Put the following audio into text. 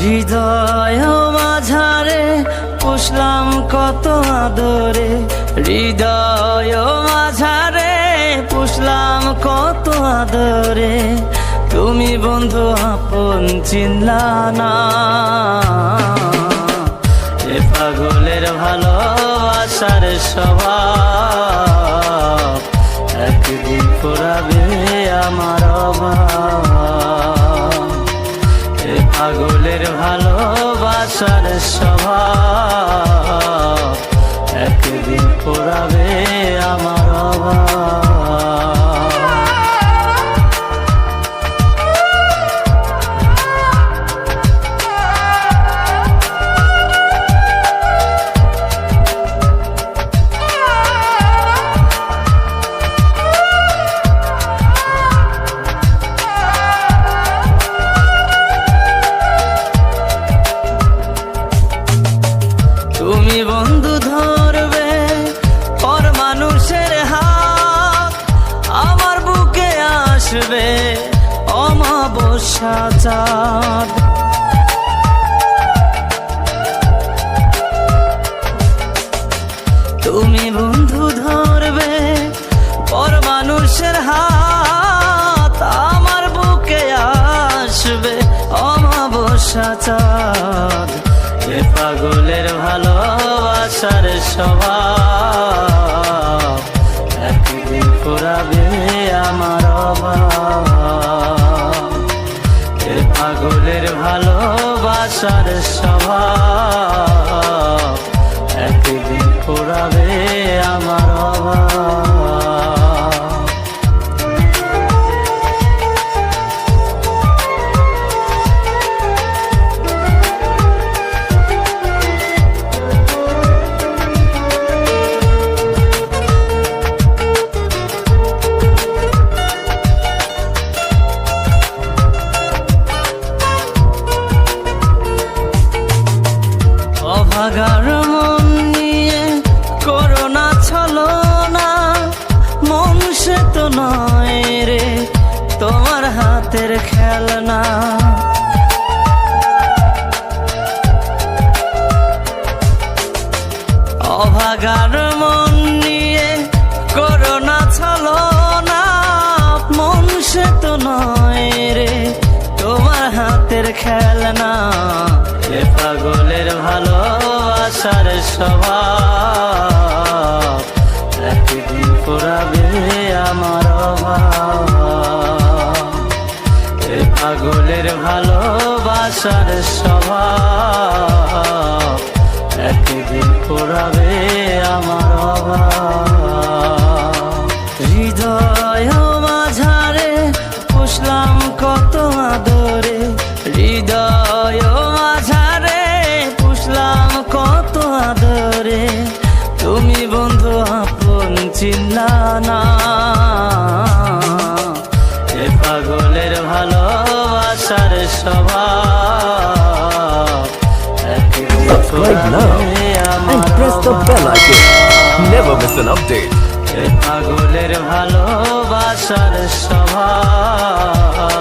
হৃদয় মাঝারে পুষলাম কত আদরে, হৃদয় মাঝারে পুষলাম কত আদরে, তুমি বন্ধু আপন চিনলা না। এ পাগলের ভালোবাসার স্বভাব একদিন পুরাবে আমার অভাব। এ পাগলের ভালোবাসার স্বভাব একদিন পুরাবে আমার অভাব। তুমি বন্ধু ধরবে পর মানুষের হাত, আমার বুকে আসবে অমাবস্যা চাঁদ। তুমি বন্ধু ধরবে পর মানুষের হাত, আমার বুকে আসবে অমাবস্যা চাঁদ। এ পাগলের ভালোবাসার স্বভাব একদিন পুরাবে আমার অভাব। এ পাগলের ভালোবাসার স্বভাব একদিন পুরাবে আমার অভাব। অভাগার মন নিয়ে করোনা ছলনা, মন সে তো নয় রে তোমার হাতের খেলনা। অভাগার মন নিয়ে করোনা ছলনা, মন সে তো নয় রে তোমার হাতের খেলনা। এ পাগলের ভালোবাসার স্বভাব একদিন পুরাবে আমার অভাব। এ পাগলের ভালোবাসার স্বভাব একদিন পুরাবে আমার অভাব। হৃদয় মাঝারে পুষলাম কত আদরে, হৃদয় মাঝারে পুষলাম কত আদরে, তুমি বন্ধু আপন চিনলা না। এ পাগলের ভালোবাসার স্বভাব Subscribe now and press the bell icon. Never miss an update. এ পাগলের ভালোবাসার স্বভাব